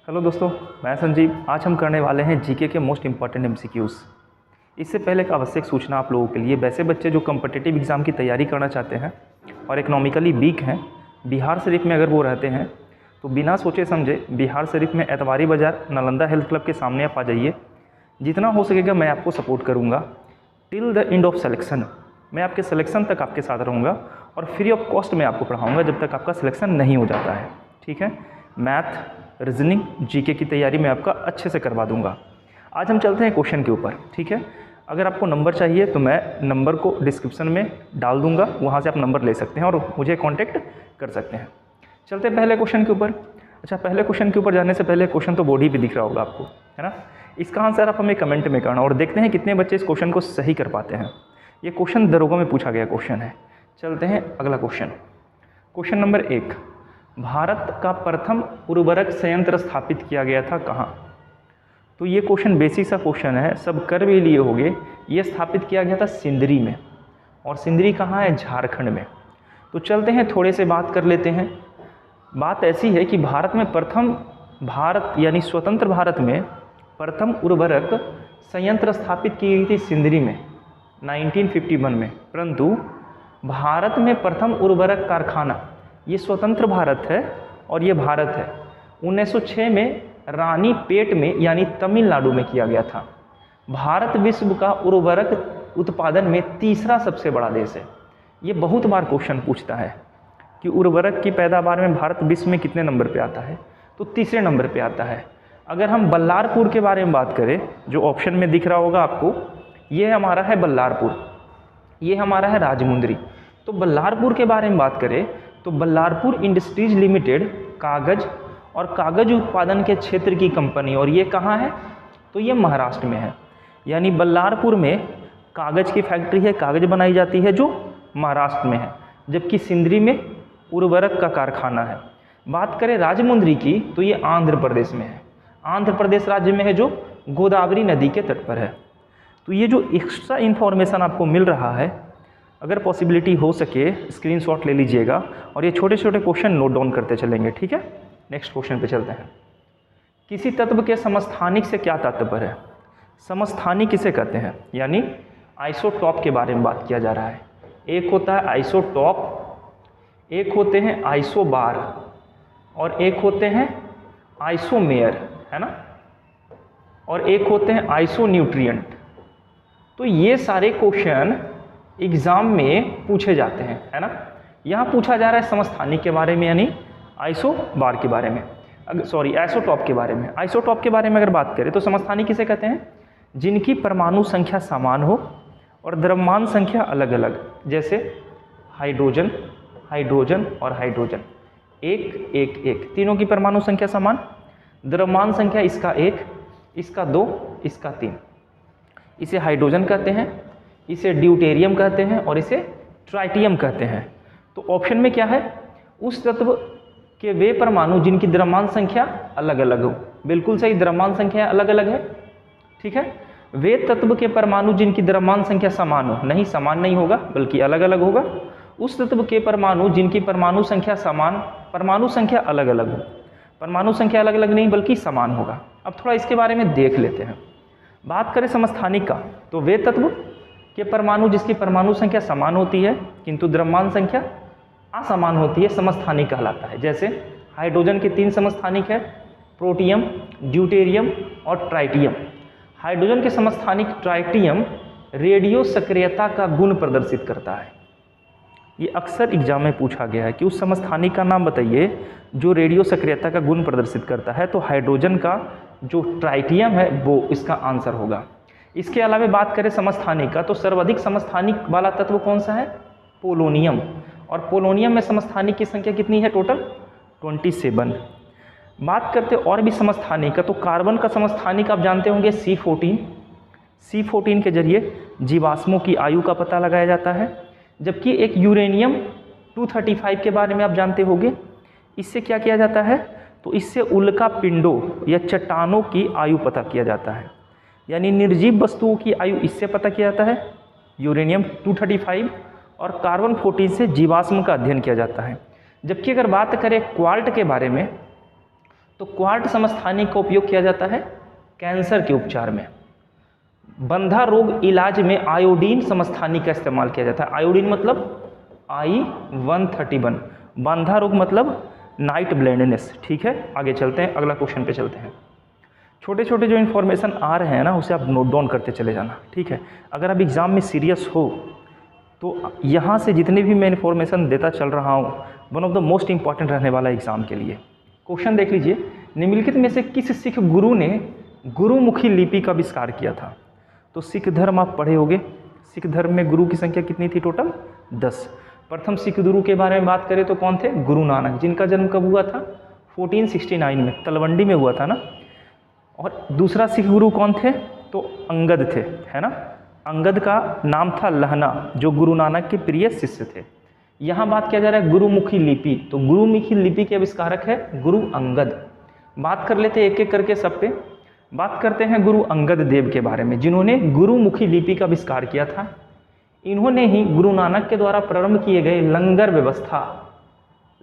Hello दोस्तों, मैं संजीव। आज हम करने वाले हैं जीके के मोस्ट इंपॉर्टेंट एमसीक्यूज़। इससे पहले एक आवश्यक सूचना आप लोगों के लिए, वैसे बच्चे जो कम्पिटिटिव एग्ज़ाम की तैयारी करना चाहते हैं और इकोनॉमिकली वीक हैं, बिहार शरीफ में अगर वो रहते हैं तो बिना सोचे समझे बिहार शरीफ में एतवारी बाज़ार नालंदा हेल्थ क्लब के सामने आप आ जाइए। जितना हो सकेगा मैं आपको सपोर्ट करूँगा till the end of selection. मैं आपके सिलेक्शन तक आपके साथ रहूँगा और फ्री ऑफ कॉस्ट में आपको पढ़ाऊँगा जब तक आपका सिलेक्शन नहीं हो जाता है। ठीक है, मैथ, रीजनिंग, जीके की तैयारी मैं आपका अच्छे से करवा दूंगा। आज हम चलते हैं क्वेश्चन के ऊपर। ठीक है, अगर आपको नंबर चाहिए तो मैं नंबर को डिस्क्रिप्शन में डाल दूंगा, वहाँ से आप नंबर ले सकते हैं और मुझे कांटेक्ट कर सकते हैं। चलते हैं पहले क्वेश्चन के ऊपर। अच्छा, पहले क्वेश्चन के ऊपर जाने से पहले क्वेश्चन तो बोर्ड ही पे दिख रहा होगा आपको, है ना। इसका आंसर आप हमें कमेंट में करना और देखते हैं कितने बच्चे इस क्वेश्चन को सही कर पाते हैं। ये क्वेश्चन दरोगा में पूछा गया क्वेश्चन है। चलते हैं अगला क्वेश्चन। क्वेश्चन नंबर 1, भारत का प्रथम उर्वरक संयंत्र स्थापित किया गया था कहाँ? तो ये क्वेश्चन बेसिक सा क्वेश्चन है, सब कर भी लिए होंगे। ये स्थापित किया गया था सिंदरी में, और सिंदरी कहाँ है? झारखंड में। तो चलते हैं थोड़े से बात कर लेते हैं। बात ऐसी है कि भारत में भारत यानी स्वतंत्र भारत में प्रथम उर्वरक संयंत्र स्थापित की गई थी सिंदरी में 1951 में। परंतु भारत में प्रथम उर्वरक कारखाना, ये स्वतंत्र भारत है और ये भारत है, 1906 में रानीपेट में यानी तमिलनाडु में किया गया था। भारत विश्व का उर्वरक उत्पादन में तीसरा सबसे बड़ा देश है। ये बहुत बार क्वेश्चन पूछता है कि उर्वरक की पैदावार में भारत विश्व में कितने नंबर पे आता है? तो तीसरे नंबर पे आता है। अगर हम बल्लारपुर के बारे में बात करें, जो ऑप्शन में दिख रहा होगा आपको, ये हमारा है बल्लारपुर, ये हमारा है राजमुंदरी। तो बल्लारपुर के बारे में बात करें तो बल्लारपुर इंडस्ट्रीज लिमिटेड कागज़ और कागज़ उत्पादन के क्षेत्र की कंपनी, और ये कहाँ है? तो ये महाराष्ट्र में है। यानी बल्लारपुर में कागज़ की फैक्ट्री है, कागज़ बनाई जाती है, जो महाराष्ट्र में है, जबकि सिंदरी में उर्वरक का कारखाना है। बात करें राजमुंदरी की तो ये आंध्र प्रदेश में है, आंध्र प्रदेश राज्य में है, जो गोदावरी नदी के तट पर है। तो ये जो एक्स्ट्रा इन्फॉर्मेशन आपको मिल रहा है, अगर पॉसिबिलिटी हो सके स्क्रीनशॉट ले लीजिएगा और ये छोटे छोटे क्वेश्चन नोट डाउन करते चलेंगे। ठीक है, नेक्स्ट क्वेश्चन पे चलते हैं। किसी तत्व के समस्थानिक से क्या तात्पर्य है? समस्थानिक किसे कहते हैं? यानी आइसोटॉप के बारे में बात किया जा रहा है। एक होता है आइसोटॉप, एक होते हैं आइसोबार और एक होते हैं आइसोमेयर, है ना, और एक होते हैं आइसोन्यूट्रिएंट। तो ये सारे क्वेश्चन एग्ज़ाम में पूछे जाते हैं, है ना। यहाँ पूछा जा रहा है समस्थानिक के बारे में, यानी आइसोबार के बारे में, आइसोटॉप के बारे में। आइसोटॉप के बारे में अगर बात करें तो समस्थानिक किसे कहते हैं? जिनकी परमाणु संख्या समान हो और द्रव्यमान संख्या अलग अलग, जैसे हाइड्रोजन, हाइड्रोजन और हाइड्रोजन, एक एक एक, तीनों की परमाणु संख्या समान, द्रव्यमान संख्या इसका 1, इसका 2, इसका 3। इसे हाइड्रोजन कहते हैं, इसे ड्यूटेरियम कहते हैं और इसे ट्राइटियम कहते हैं। तो ऑप्शन में क्या है? उस तत्व के वे परमाणु जिनकी द्रव्यमान संख्या अलग अलग हो। बिल्कुल सही, द्रव्यमान संख्या अलग अलग है। ठीक है, वे तत्व के परमाणु जिनकी द्रव्यमान संख्या समान हो, नहीं समान नहीं होगा बल्कि अलग अलग होगा। उस तत्व के परमाणु जिनकी परमाणु संख्या समान, परमाणु संख्या अलग अलग हो, परमाणु संख्या अलग अलग नहीं बल्कि समान होगा। अब थोड़ा इसके बारे में देख लेते हैं। बात करें समस्थानिक का तो वे तत्व के परमाणु जिसकी परमाणु संख्या समान होती है किंतु द्रव्यमान संख्या असमान होती है, समस्थानिक कहलाता है। जैसे हाइड्रोजन के 3 समस्थानिक है, प्रोटियम, ड्यूटेरियम और ट्राइटियम। हाइड्रोजन के समस्थानिक ट्राइटियम रेडियो सक्रियता का गुण प्रदर्शित करता है। ये अक्सर एग्जाम में पूछा गया है कि उस समस्थानिक का नाम बताइए जो रेडियो सक्रियता का गुण प्रदर्शित करता है, तो हाइड्रोजन का जो ट्राइटियम है वो इसका आंसर होगा। इसके अलावा बात करें समस्थानिक का तो सर्वाधिक समस्थानिक वाला तत्व कौन सा है? पोलोनियम। और पोलोनियम में समस्थानिक की संख्या कितनी है? टोटल 27। बात करते और भी समस्थानिक का तो कार्बन का समस्थानिक आप जानते होंगे C14। C14 के जरिए जीवाश्मों की आयु का पता लगाया जाता है। जबकि एक यूरेनियम 235 के बारे में आप जानते होंगे, इससे क्या किया जाता है? तो इससे उल्का पिंडों या चट्टानों की आयु पता किया जाता है। यानी निर्जीव वस्तुओं की आयु इससे पता किया जाता है, यूरेनियम 235, और कार्बन 14 से जीवाश्म का अध्ययन किया जाता है। जबकि अगर बात करें क्वार्ट के बारे में तो क्वार्ट समस्थानिक का उपयोग किया जाता है कैंसर के उपचार में। बंधा रोग इलाज में आयोडीन समस्थानिक का इस्तेमाल किया जाता है। आयोडीन मतलब I-131, बंधा रोग मतलब नाइट ब्लाइंडनेस। ठीक है, आगे चलते हैं, अगला क्वेश्चन पे चलते हैं। छोटे छोटे जो इन्फॉर्मेशन आ रहे हैं ना, उसे आप नोट डाउन करते चले जाना। ठीक है, अगर आप एग्ज़ाम में सीरियस हो तो यहाँ से जितने भी मैं इन्फॉर्मेशन देता चल रहा हूँ, one of the most important रहने वाला एग्ज़ाम के लिए। क्वेश्चन देख लीजिए, निम्नलिखित में से किस सिख गुरु ने गुरुमुखी लिपि का आविष्कार किया था? तो सिख धर्म आप पढ़े होंगे। सिख धर्म में गुरु की संख्या कितनी थी टोटल? 10। प्रथम सिख गुरु के बारे में बात करें तो कौन थे? गुरु नानक, जिनका जन्म कब हुआ था? 1469 में, तलवंडी में हुआ था ना। और दूसरा सिख गुरु कौन थे? तो अंगद थे, है ना। अंगद का नाम था लहना, जो गुरु नानक के प्रिय शिष्य थे। यहाँ बात किया जा रहा है गुरुमुखी लिपि, तो गुरुमुखी लिपि के आविष्कारक है गुरु अंगद। बात कर लेते एक एक करके सब पे। बात करते हैं गुरु अंगद देव के बारे में, जिन्होंने गुरुमुखी लिपि का आविष्कार किया था। इन्होंने ही गुरु नानक के द्वारा प्रारंभ किए गए लंगर व्यवस्था,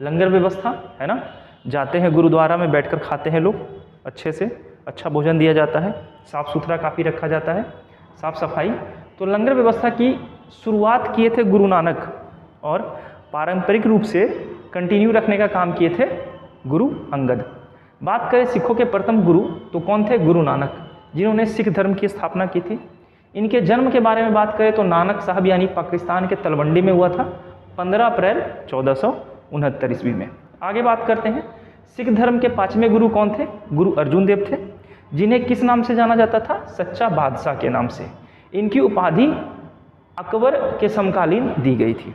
लंगर व्यवस्था है ना, जाते हैं गुरुद्वारा में बैठकर खाते हैं लोग, अच्छे से अच्छा भोजन दिया जाता है, साफ़ सुथरा काफ़ी रखा जाता है, साफ़ सफाई। तो लंगर व्यवस्था की शुरुआत किए थे गुरु नानक और पारंपरिक रूप से कंटिन्यू रखने का काम किए थे गुरु अंगद। बात करें सिखों के प्रथम गुरु तो कौन थे? गुरु नानक, जिन्होंने सिख धर्म की स्थापना की थी। इनके जन्म के बारे में बात करें तो नानक साहब यानी पाकिस्तान के तलवंडी में हुआ था 15 अप्रैल 1469 ईस्वी में। आगे बात करते हैं, सिख धर्म के 5वें गुरु कौन थे? गुरु अर्जुन देव थे, जिन्हें किस नाम से जाना जाता था? सच्चा बादशाह के नाम से। इनकी उपाधि अकबर के समकालीन दी गई थी।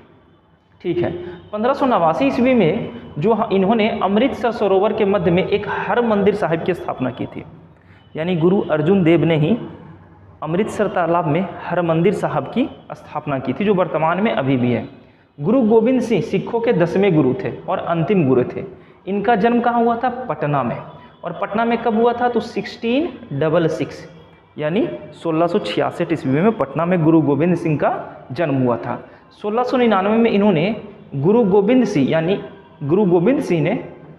ठीक है, 1589 ईस्वी में जो इन्होंने अमृतसर सरोवर के मध्य में एक हर मंदिर साहिब की स्थापना की थी। यानी गुरु अर्जुन देव ने ही अमृतसर तालाब में हर मंदिर साहब की स्थापना की थी, जो वर्तमान में अभी भी है। गुरु गोविंद सिंह सिखों के 10वें गुरु थे और अंतिम गुरु थे। इनका जन्म कहाँ हुआ था? पटना में। और पटना में कब हुआ था? तो 1666 यानी 1666 ईस्वी में पटना में गुरु गोविंद सिंह का जन्म हुआ था। 1699 में इन्होंने गुरु गोविंद सिंह ने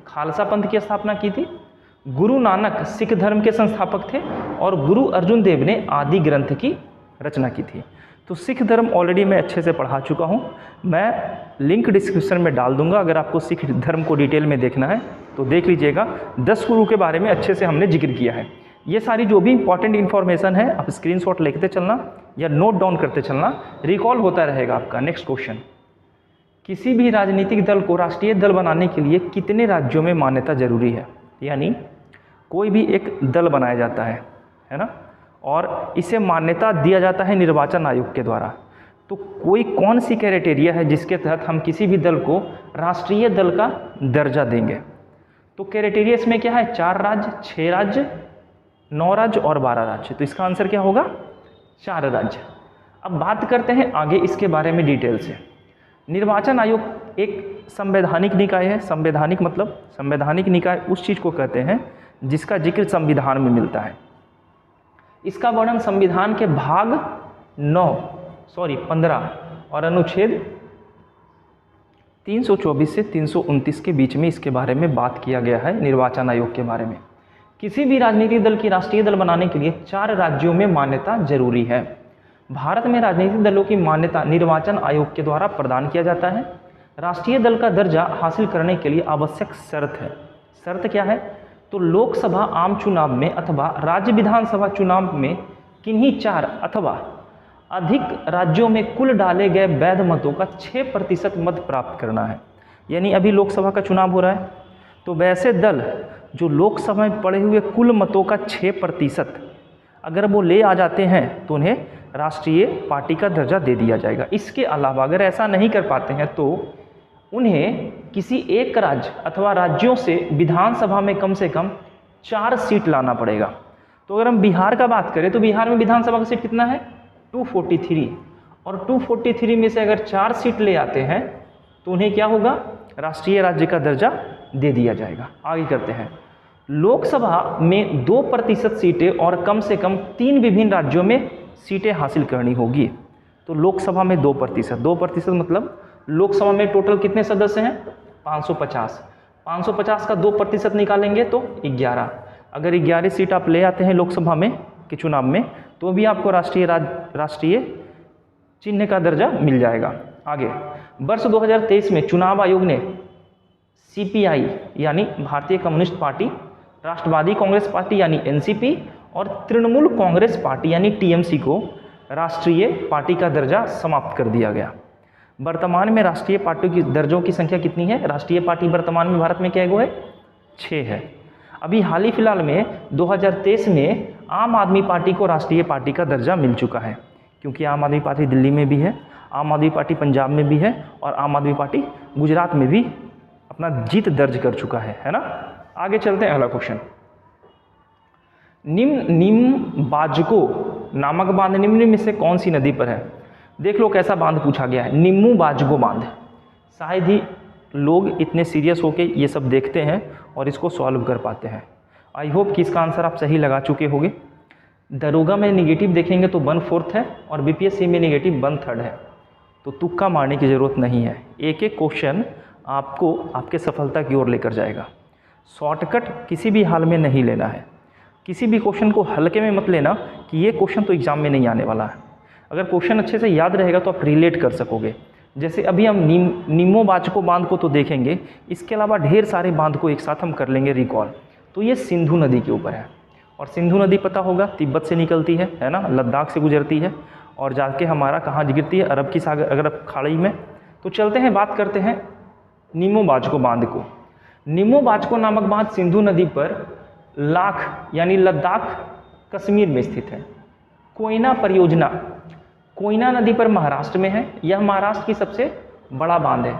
खालसा पंथ की स्थापना की थी। गुरु नानक सिख धर्म के संस्थापक थे और गुरु अर्जुन देव ने आदि ग्रंथ की रचना की थी। तो सिख धर्म ऑलरेडी मैं अच्छे से पढ़ा चुका हूँ, मैं लिंक डिस्क्रिप्शन में डाल दूंगा। अगर आपको सिख धर्म को डिटेल में देखना है तो देख लीजिएगा। 10 गुरु के बारे में अच्छे से हमने जिक्र किया है। ये सारी जो भी इंपॉर्टेंट इन्फॉर्मेशन है आप स्क्रीनशॉट लिखते चलना या नोट डाउन करते चलना, रिकॉल होता रहेगा आपका। नेक्स्ट क्वेश्चन, किसी भी राजनीतिक दल को राष्ट्रीय दल बनाने के लिए कितने राज्यों में मान्यता जरूरी है? यानी कोई भी एक दल बनाया जाता है ना, और इसे मान्यता दिया जाता है निर्वाचन आयोग के द्वारा। तो कोई कौन सी क्राइटेरिया है जिसके तहत हम किसी भी दल को राष्ट्रीय दल का दर्जा देंगे? तो क्राइटेरिया इसमें क्या है? 4 राज्य, 6 राज्य, 9 राज्य और 12 राज्य। तो इसका आंसर क्या होगा? 4 राज्य। अब बात करते हैं आगे इसके बारे में डिटेल से। निर्वाचन आयोग एक संवैधानिक निकाय है। संवैधानिक मतलब, संवैधानिक निकाय उस चीज़ को कहते हैं जिसका जिक्र संविधान में मिलता है। इसका वर्णन संविधान के भाग 15 और अनुच्छेद 324 से 329 के बीच में इसके बारे में बात किया गया है निर्वाचन आयोग के बारे में। किसी भी राजनीतिक दल की राष्ट्रीय दल बनाने के लिए 4 राज्यों में मान्यता जरूरी है। भारत में राजनीतिक दलों की मान्यता निर्वाचन आयोग के द्वारा प्रदान किया जाता है। राष्ट्रीय दल का दर्जा हासिल करने के लिए आवश्यक शर्त है। शर्त क्या है? तो लोकसभा आम चुनाव में अथवा राज्य विधानसभा चुनाव में किन्हीं 4 अथवा अधिक राज्यों में कुल डाले गए वैध मतों का 6% मत प्राप्त करना है। यानी अभी लोकसभा का चुनाव हो रहा है, तो वैसे दल जो लोकसभा में पड़े हुए कुल मतों का 6% अगर वो ले आ जाते हैं तो उन्हें राष्ट्रीय पार्टी का दर्जा दे दिया जाएगा। इसके अलावा अगर ऐसा नहीं कर पाते हैं तो उन्हें किसी एक राज्य अथवा राज्यों से विधानसभा में कम से कम 4 सीट लाना पड़ेगा। तो अगर हम बिहार का बात करें तो बिहार में विधानसभा का सीट कितना है? 243, और 243 में से अगर 4 सीट ले आते हैं तो उन्हें क्या होगा? राष्ट्रीय राज्य का दर्जा दे दिया जाएगा। आगे करते हैं, लोकसभा में 2% सीटें और कम से कम 3 विभिन्न राज्यों में सीटें हासिल करनी होगी। तो लोकसभा में 2% मतलब लोकसभा में टोटल कितने सदस्य हैं? 550। 550 का 2% निकालेंगे तो 11। अगर 11 सीट आप ले आते हैं लोकसभा में के चुनाव में तो भी आपको राष्ट्रीय चिन्ह का दर्जा मिल जाएगा। आगे, वर्ष 2023 में चुनाव आयोग ने CPI यानी भारतीय कम्युनिस्ट पार्टी, राष्ट्रवादी कांग्रेस पार्टी यानी NCP और तृणमूल कांग्रेस पार्टी यानी TMC को राष्ट्रीय पार्टी का दर्जा समाप्त कर दिया गया। वर्तमान में राष्ट्रीय पार्टियों की दर्जों की संख्या कितनी है? राष्ट्रीय पार्टी वर्तमान में भारत में क्या है? 6 है। अभी हाल ही फिलहाल में 2023 में आम आदमी पार्टी को राष्ट्रीय पार्टी का दर्जा मिल चुका है, क्योंकि आम आदमी पार्टी दिल्ली में भी है, आम आदमी पार्टी पंजाब में भी है और आम आदमी पार्टी गुजरात में भी अपना जीत दर्ज कर चुका है ना। आगे चलते हैं, अगला क्वेश्चन। निम्न बाजको नामक बांध निम्न में से कौन सी नदी पर है? देख लो कैसा बांध पूछा गया है, निम्मू बाजगो बांध। शायद ही लोग इतने सीरियस होके ये सब देखते हैं और इसको सॉल्व कर पाते हैं। आई होप कि इसका आंसर आप सही लगा चुके होंगे। दरोगा में निगेटिव देखेंगे तो 1/4 है और BPSC में निगेटिव 1/3 है, तो तुक्का मारने की ज़रूरत नहीं है। एक एक क्वेश्चन आपको आपके सफलता की ओर लेकर जाएगा। शॉर्टकट किसी भी हाल में नहीं लेना है, किसी भी क्वेश्चन को हल्के में मत लेना कि ये क्वेश्चन तो एग्जाम में नहीं आने वाला है। अगर क्वेश्चन अच्छे से याद रहेगा तो आप रिलेट कर सकोगे। जैसे अभी हम निम्मो बाजको बांध को तो देखेंगे, इसके अलावा ढेर सारे बांध को एक साथ हम कर लेंगे रिकॉल। तो ये सिंधु नदी के ऊपर है और सिंधु नदी पता होगा तिब्बत से निकलती है ना, लद्दाख से गुजरती है और जाके हमारा कहाँ गिरती है? अरब की सागर, अरब खाड़ी में। तो चलते हैं, बात करते हैं निम्मो बाजको बांध को। निम्मो बाजको नामक बांध सिंधु नदी पर लाख यानी लद्दाख कश्मीर में स्थित है। कोयना परियोजना कोयना नदी पर महाराष्ट्र में है। यह महाराष्ट्र की सबसे बड़ा बांध है।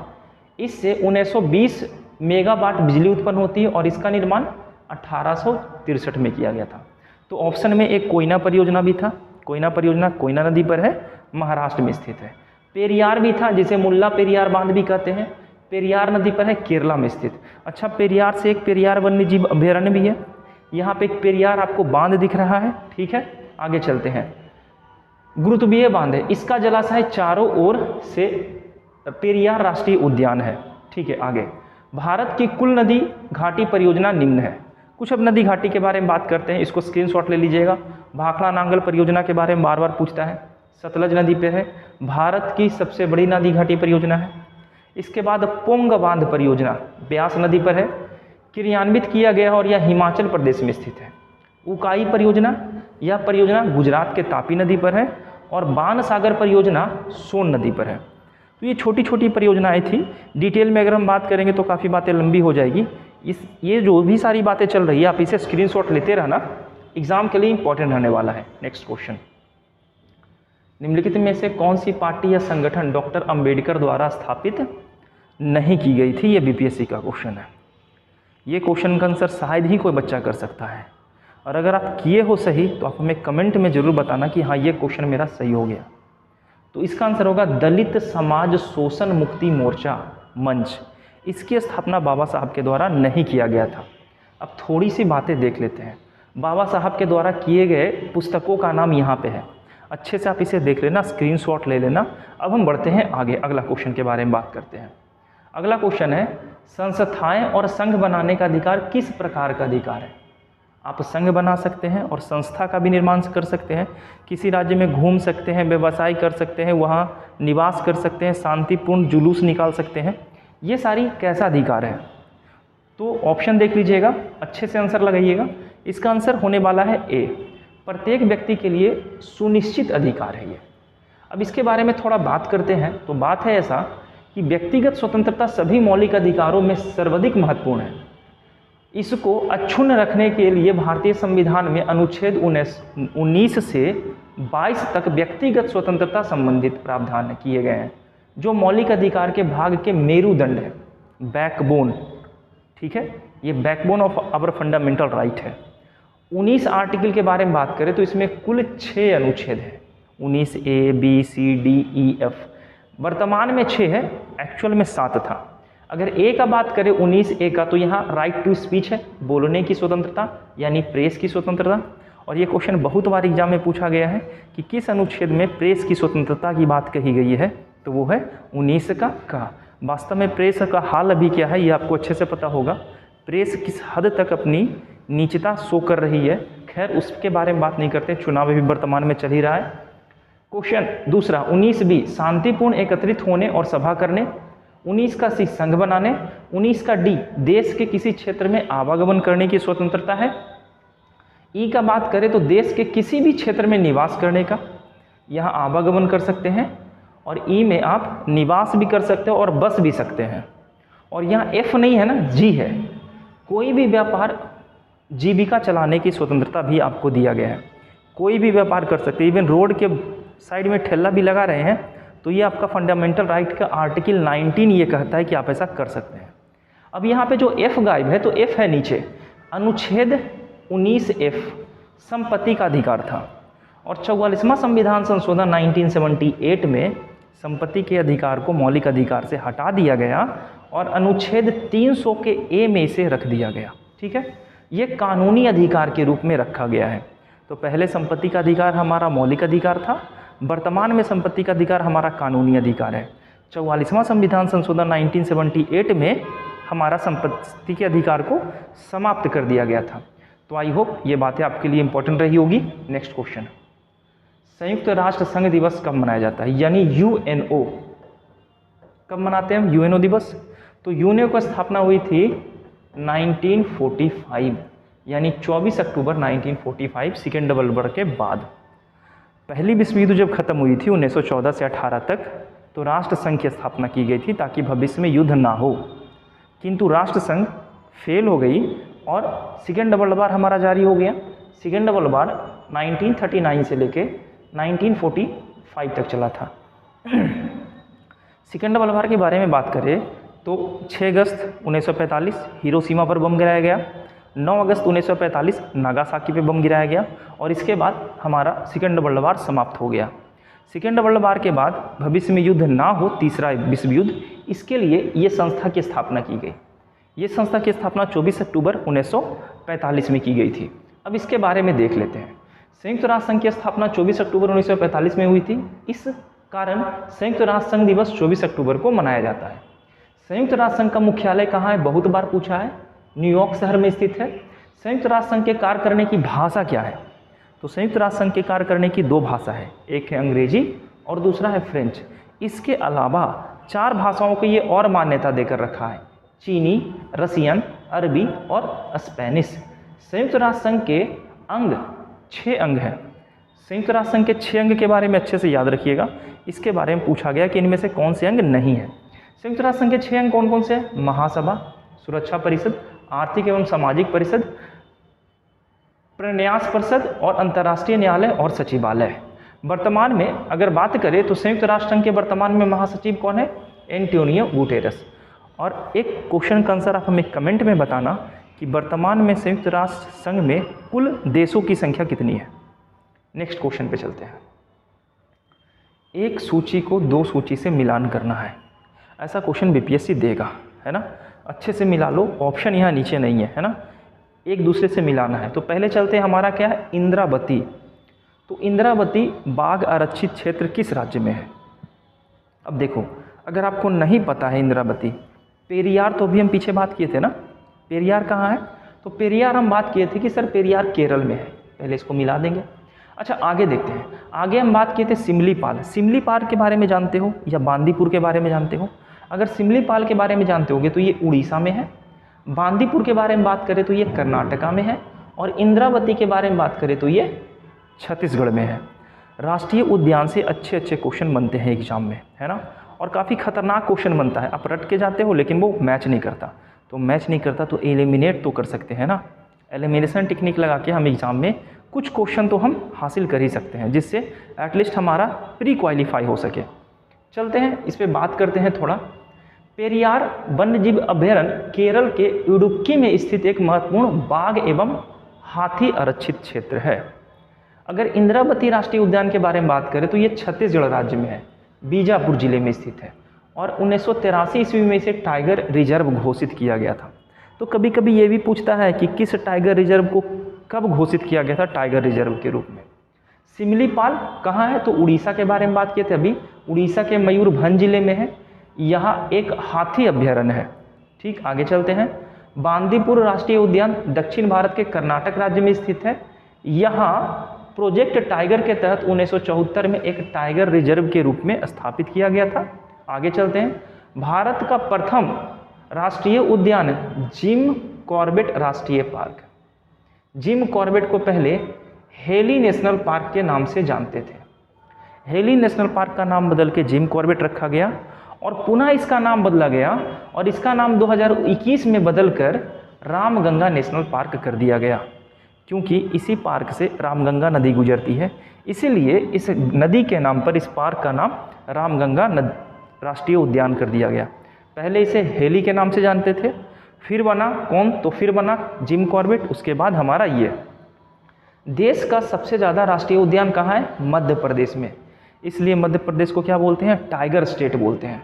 इससे 1920 मेगावाट बिजली उत्पन्न होती है और इसका निर्माण 1863 में किया गया था। तो ऑप्शन में एक कोयना परियोजना भी था। कोयना परियोजना कोयना नदी पर है, महाराष्ट्र में स्थित है। पेरियार भी था, जिसे मुल्ला पेरियार बांध भी कहते हैं, पेरियार नदी पर है, केरला में स्थित। अच्छा, पेरियार से एक पेरियार वन्य जीव अभयारण्य भी है। यहाँ पे एक पेरियार आपको बांध दिख रहा है, ठीक है। आगे चलते हैं, गुरुत्वीय बांध है, इसका जलाशय चारों ओर से पेरियार राष्ट्रीय उद्यान है, ठीक है। आगे, भारत की कुल नदी घाटी परियोजना निम्न है। कुछ अब नदी घाटी के बारे में बात करते हैं, इसको स्क्रीनशॉट ले लीजिएगा। भाखड़ा नांगल परियोजना के बारे में बार बार पूछता है, सतलज नदी पे है, भारत की सबसे बड़ी नदी घाटी परियोजना है। इसके बाद पोंग बांध परियोजना ब्यास नदी पर है, क्रियान्वित किया गया और यह हिमाचल प्रदेश में स्थित है। उकाई परियोजना, यह परियोजना गुजरात के तापी नदी पर है और बाण सागर परियोजना सोन नदी पर है। तो ये छोटी छोटी परियोजनाएं थी। डिटेल में अगर हम बात करेंगे तो काफ़ी बातें लंबी हो जाएगी। ये जो भी सारी बातें चल रही है आप इसे स्क्रीनशॉट लेते रहना, एग्जाम के लिए इंपॉर्टेंट रहने वाला है। नेक्स्ट क्वेश्चन, निम्नलिखित में से कौन सी पार्टी या संगठन डॉक्टर अंबेडकर द्वारा स्थापित नहीं की गई थी? ये BPSC का क्वेश्चन है। ये क्वेश्चन का आंसर शायद ही कोई बच्चा कर सकता है, और अगर आप किए हो सही तो आप हमें कमेंट में ज़रूर बताना कि हाँ ये क्वेश्चन मेरा सही हो गया। तो इसका आंसर होगा दलित समाज शोषण मुक्ति मोर्चा मंच। इसकी स्थापना बाबा साहब के द्वारा नहीं किया गया था। अब थोड़ी सी बातें देख लेते हैं। बाबा साहब के द्वारा किए गए पुस्तकों का नाम यहाँ पे है, अच्छे से आप इसे देख लेना, स्क्रीनशॉट ले लेना। अब हम बढ़ते हैं आगे, अगला क्वेश्चन के बारे में बात करते हैं। अगला क्वेश्चन है, संस्थाएं और संघ बनाने का अधिकार किस प्रकार का अधिकार है? आप संघ बना सकते हैं और संस्था का भी निर्माण कर सकते हैं, किसी राज्य में घूम सकते हैं, व्यवसाय कर सकते हैं, वहाँ निवास कर सकते हैं, शांतिपूर्ण जुलूस निकाल सकते हैं। ये सारी कैसा अधिकार है? तो ऑप्शन देख लीजिएगा, अच्छे से आंसर लगाइएगा। इसका आंसर होने वाला है ए, प्रत्येक व्यक्ति के लिए सुनिश्चित अधिकार है ये। अब इसके बारे में थोड़ा बात करते हैं। तो बात है ऐसा कि व्यक्तिगत स्वतंत्रता सभी मौलिक अधिकारों में सर्वाधिक महत्वपूर्ण है। इसको अक्षुण्ण रखने के लिए भारतीय संविधान में अनुच्छेद 19 से 22 तक व्यक्तिगत स्वतंत्रता संबंधित प्रावधान किए गए हैं, जो मौलिक अधिकार के भाग के मेरुदंड है, बैकबोन, ठीक है। ये backbone of our fundamental right है। 19 आर्टिकल के बारे में बात करें तो इसमें कुल 6 अनुच्छेद है, 19A, B, C, D, E, F। वर्तमान में 6 है, एक्चुअल में 7 था। अगर ए का बात करें 19A का, तो यहाँ राइट टू स्पीच है, बोलने की स्वतंत्रता यानी प्रेस की स्वतंत्रता। और ये क्वेश्चन बहुत बार एग्जाम में पूछा गया है कि किस अनुच्छेद में प्रेस की स्वतंत्रता की बात कही गई है, तो वो है 19 का। वास्तव में प्रेस का हाल अभी क्या है ये आपको अच्छे से पता होगा। प्रेस किस हद तक अपनी नीचता शो कर रही है, खैर उसके बारे में बात नहीं करते, चुनाव भी वर्तमान में चल ही रहा है। क्वेश्चन दूसरा 19B शांतिपूर्ण एकत्रित होने और सभा करने, 19 का C संघ बनाने, 19 का D देश के किसी क्षेत्र में आवागमन करने की स्वतंत्रता है। ई का बात करें तो देश के किसी भी क्षेत्र में निवास करने का, यहाँ आवागमन कर सकते हैं, और ई में आप निवास भी कर सकते हो और बस भी सकते हैं। और यहाँ F नहीं है ना, G है, कोई भी व्यापार जीविका चलाने की स्वतंत्रता भी आपको दिया गया है, कोई भी व्यापार कर सकते हैं। इवन रोड के साइड में ठेला भी लगा रहे हैं तो ये आपका फंडामेंटल राइट का आर्टिकल 19 ये कहता है कि आप ऐसा कर सकते हैं। अब यहाँ पे जो F गायब है तो F है नीचे, अनुच्छेद 19F संपत्ति का अधिकार था, और 44वां संविधान संशोधन 1978 में संपत्ति के अधिकार को मौलिक अधिकार से हटा दिया गया और अनुच्छेद 300 के A में इसे रख दिया गया। ठीक है, ये कानूनी अधिकार के रूप में रखा गया है। तो पहले संपत्ति का अधिकार हमारा मौलिक अधिकार था, वर्तमान में संपत्ति का अधिकार हमारा कानूनी अधिकार है। 44वां संविधान संशोधन 1978 में हमारा संपत्ति के अधिकार को समाप्त कर दिया गया था। तो आई होप ये बातें आपके लिए इंपॉर्टेंट रही होगी। नेक्स्ट क्वेश्चन, संयुक्त राष्ट्र संघ दिवस कब मनाया जाता है, यानी यूएनओ कब मनाते हैं हम यूएनओ दिवस? तो यूएनओ की स्थापना हुई थी 1945, यानी 24 अक्टूबर 1945, सेकेंड वर्ल्ड वॉर के बाद। पहली विश्व युद्ध जब खत्म हुई थी 1914 से 18 तक, तो राष्ट्र संघ की स्थापना की गई थी ताकि भविष्य में युद्ध ना हो, किंतु राष्ट्र संघ फेल हो गई और सेकेंड वर्ल्ड वॉर हमारा जारी हो गया। सेकेंड वर्ल्ड वॉर 1939 से लेके 1945 तक चला था। सेकेंड वर्ल्ड वॉर के बारे में बात करें तो 6 अगस्त 1945 हिरोशिमा पर बम गिराया गया, 9 अगस्त 1945 नागासाकी पे बम गिराया गया, और इसके बाद हमारा सेकेंड वर्ल्ड वॉर समाप्त हो गया। सेकेंड वर्ल्ड वॉर के बाद भविष्य में युद्ध ना हो, तीसरा विश्व युद्ध, इसके लिए ये संस्था की स्थापना की गई। ये संस्था की स्थापना 24 अक्टूबर 1945 में की गई थी। अब इसके बारे में देख लेते हैं। संयुक्त राष्ट्र संघ की स्थापना 24 अक्टूबर 1945 में हुई थी, इस कारण संयुक्त राष्ट्र संघ दिवस 24 अक्टूबर को मनाया जाता है। संयुक्त राष्ट्र संघ का मुख्यालय कहाँ है, बहुत बार पूछा है, न्यूयॉर्क शहर में स्थित है। संयुक्त राष्ट्र संघ के कार्य करने की भाषा क्या है? तो संयुक्त राष्ट्र संघ के कार्य करने की 2 भाषा है, एक है अंग्रेजी और दूसरा है फ्रेंच। इसके अलावा 4 भाषाओं को ये और मान्यता देकर रखा है, चीनी, रसियन, अरबी और स्पेनिश। संयुक्त राष्ट्र संघ के अंग 6 अंग हैं। संयुक्त राष्ट्र संघ के 6 अंग के बारे में अच्छे से याद रखिएगा, इसके बारे में पूछा गया कि इनमें से कौन से अंग नहीं है। संयुक्त राष्ट्र संघ के 6 अंग कौन कौन से हैं? महासभा, सुरक्षा परिषद, आर्थिक एवं सामाजिक परिषद, प्रन्यास परिषद और अंतर्राष्ट्रीय न्यायालय और सचिवालय। वर्तमान में अगर बात करें तो संयुक्त राष्ट्र संघ के वर्तमान में महासचिव कौन है? Antonio Guterres. और एक क्वेश्चन का आंसर आप हमें कमेंट में बताना कि वर्तमान में संयुक्त राष्ट्र संघ में कुल देशों की संख्या कितनी है। नेक्स्ट क्वेश्चन पे चलते हैं। एक सूची को 2 सूची से मिलान करना है, ऐसा क्वेश्चन बीपीएससी देगा, है ना। अच्छे से मिला लो, ऑप्शन यहाँ नीचे नहीं है ना, एक दूसरे से मिलाना है। तो पहले चलते हैं, हमारा क्या है? इंद्रावती। तो इंद्रावती बाघ आरक्षित क्षेत्र किस राज्य में है? अब देखो, अगर आपको नहीं पता है इंद्रावती, पेरियार तो अभी हम पीछे बात किए थे ना, पेरियार कहाँ है? तो पेरियार हम बात किए थे कि सर पेरियार केरल में है, पहले इसको मिला देंगे। अच्छा आगे देखते हैं, आगे हम बात किए थे सिमलीपाल। सिमलीपाल के बारे में जानते हो या बांदीपुर के बारे में जानते हो? अगर सिमलीपाल के बारे में जानते होगे तो ये उड़ीसा में है, बांदीपुर के बारे में बात करें तो ये कर्नाटका में है, और इंद्रावती के बारे में बात करें तो ये छत्तीसगढ़ में है। राष्ट्रीय उद्यान से अच्छे अच्छे क्वेश्चन बनते हैं एग्जाम में, है ना, और काफ़ी खतरनाक क्वेश्चन बनता है। आप रट के जाते हो लेकिन वो मैच नहीं करता, तो मैच नहीं करता तो एलिमिनेट तो कर सकते हैं ना। एलिमिनेशन टेक्निक लगा के हम एग्ज़ाम में कुछ क्वेश्चन तो हम हासिल कर ही सकते हैं, जिससे एटलीस्ट हमारा प्री क्वालिफाई हो सके। चलते हैं इस पर बात करते हैं थोड़ा। पेरियार वन्यजीव अभयारण्य केरल के इडुक्की में स्थित एक महत्वपूर्ण बाघ एवं हाथी आरक्षित क्षेत्र है। अगर इंद्रावती राष्ट्रीय उद्यान के बारे में बात करें तो ये छत्तीसगढ़ राज्य में है, बीजापुर जिले में स्थित है, और 1983 ईस्वी में इसे टाइगर रिजर्व घोषित किया गया था। तो कभी कभी ये भी पूछता है कि किस टाइगर रिजर्व को कब घोषित किया गया था टाइगर रिजर्व के रूप में। सिमलीपाल कहाँ है? तो उड़ीसा के बारे में बात किए थे अभी, उड़ीसा के मयूरभंज जिले में है। यहाँ एक हाथी अभ्यारण्य है। ठीक, आगे चलते हैं। बांदीपुर राष्ट्रीय उद्यान दक्षिण भारत के कर्नाटक राज्य में स्थित है। यहाँ प्रोजेक्ट टाइगर के तहत 1974 में एक टाइगर रिजर्व के रूप में स्थापित किया गया था। आगे चलते हैं। भारत का प्रथम राष्ट्रीय उद्यान जिम कॉर्बेट राष्ट्रीय पार्क। जिम कॉर्बेट को पहले हेली नेशनल पार्क के नाम से जानते थे। हेली नेशनल पार्क का नाम बदल के जिम कॉर्बेट रखा गया और पुनः इसका नाम बदला गया और इसका नाम 2021 में बदलकर रामगंगा नेशनल पार्क कर दिया गया, क्योंकि इसी पार्क से रामगंगा नदी गुजरती है, इसीलिए इस नदी के नाम पर इस पार्क का नाम रामगंगा राष्ट्रीय उद्यान कर दिया गया। पहले इसे हेली के नाम से जानते थे, फिर बना कौन, तो फिर बना जिम कॉर्बेट, उसके बाद हमारा ये। देश का सबसे ज़्यादा राष्ट्रीय उद्यान कहाँ है? मध्य प्रदेश में, इसलिए मध्य प्रदेश को क्या बोलते हैं? टाइगर स्टेट बोलते हैं,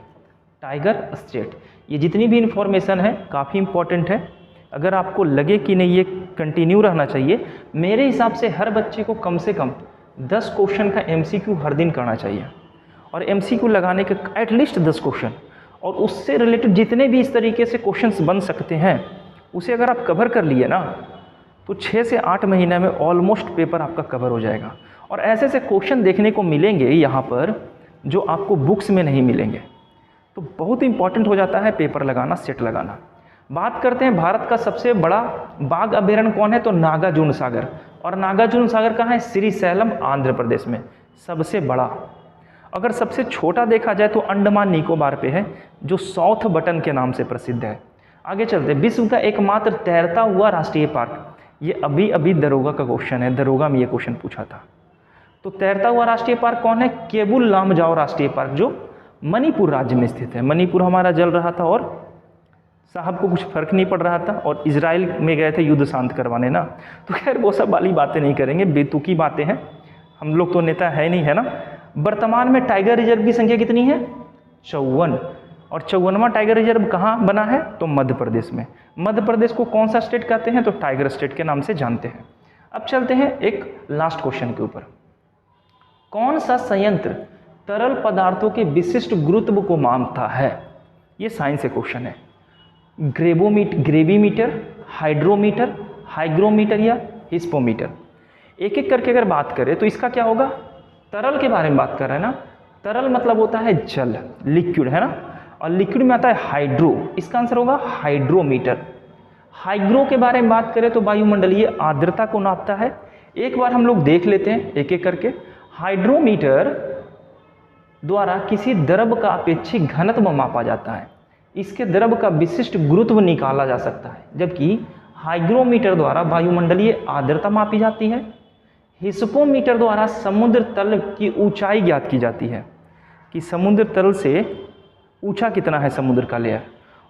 टाइगर स्टेट। ये जितनी भी इन्फॉर्मेशन है काफ़ी इंपॉर्टेंट है। अगर आपको लगे कि नहीं ये कंटिन्यू रहना चाहिए, मेरे हिसाब से हर बच्चे को कम से कम 10 क्वेश्चन का MCQ हर दिन करना चाहिए, और MCQ लगाने के एटलीस्ट 10 क्वेश्चन, और उससे रिलेटेड जितने भी इस तरीके से क्वेश्चंस बन सकते हैं उसे अगर आप कवर कर लिए ना तो 6 से 8 महीने में ऑलमोस्ट पेपर आपका कवर हो जाएगा। और ऐसे ऐसे क्वेश्चन देखने को मिलेंगे यहाँ पर जो आपको बुक्स में नहीं मिलेंगे, तो बहुत इंपॉर्टेंट हो जाता है पेपर लगाना, सेट लगाना। बात करते हैं भारत का सबसे बड़ा बाघ अभ्यारण्य कौन है? तो नागार्जुन सागर। और नागार्जुन सागर कहाँ है? श्रीशैलम आंध्र प्रदेश में सबसे बड़ा। अगर सबसे छोटा देखा जाए तो अंडमान निकोबार पे है, जो साउथ बटन के नाम से प्रसिद्ध है। आगे चलते हैं। विश्व का एकमात्र तैरता हुआ राष्ट्रीय पार्क, ये अभी दरोगा का क्वेश्चन है, दरोगा में ये क्वेश्चन पूछा था। तो तैरता हुआ राष्ट्रीय पार्क कौन है? केबुल लामजाओ राष्ट्रीय पार्क, जो मणिपुर राज्य में स्थित है। मणिपुर हमारा जल रहा था और साहब को कुछ फर्क नहीं पड़ रहा था, और इजराइल में गए थे युद्ध शांत करवाने ना। तो खैर वो सब वाली बातें नहीं करेंगे, बेतुकी बातें हैं, हम लोग तो नेता है नहीं, है ना। वर्तमान में टाइगर रिजर्व की संख्या कितनी है? 54। और 54वां टाइगर रिजर्व कहाँ बना है? तो मध्य प्रदेश में। मध्य प्रदेश को कौन सा स्टेट कहते हैं? तो टाइगर स्टेट के नाम से जानते हैं। अब चलते हैं एक लास्ट क्वेश्चन के ऊपर। कौन सा संयंत्र तरल पदार्थों के विशिष्ट गुरुत्व को मापता है? ये साइंस से क्वेश्चन है। ग्रेविमीटर, हाइड्रोमीटर, हाइग्रोमीटर या हिस्पोमीटर। एक एक करके अगर बात करें तो इसका क्या होगा? तरल के बारे में बात कर रहे हैं ना। तरल मतलब होता है जल, लिक्विड, है ना। और लिक्विड में आता है हाइड्रो, इसका आंसर होगा हाइड्रोमीटर। हाइग्रो के बारे में बात करें तो वायुमंडलीय आर्द्रता को नापता है। एक बार हम लोग देख लेते हैं एक एक करके। हाइड्रोमीटर द्वारा किसी द्रव का अपेक्षिक घनत्व मापा जाता है, इसके द्रव का विशिष्ट गुरुत्व निकाला जा सकता है, जबकि हाइग्रोमीटर द्वारा वायुमंडलीय आर्द्रता मापी जाती है। हिस्पोमीटर द्वारा समुद्र तल की ऊंचाई ज्ञात की जाती है कि समुद्र तल से ऊंचा कितना है समुद्र का लेयर।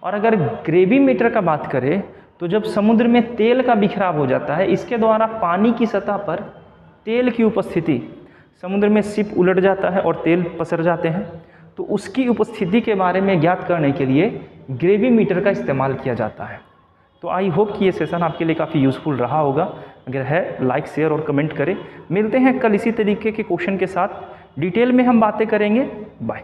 और अगर ग्रेविमीटर का बात करें तो जब समुद्र में तेल का बिखराव हो जाता है, इसके द्वारा पानी की सतह पर तेल की उपस्थिति, समुद्र में शिप उलट जाता है और तेल पसर जाते हैं, तो उसकी उपस्थिति के बारे में ज्ञात करने के लिए ग्रेविमीटर का इस्तेमाल किया जाता है। तो आई होप कि ये सेशन आपके लिए काफ़ी यूज़फुल रहा होगा। अगर है लाइक, शेयर और कमेंट करें। मिलते हैं कल इसी तरीके के क्वेश्चन के साथ, डिटेल में हम बातें करेंगे। बाय।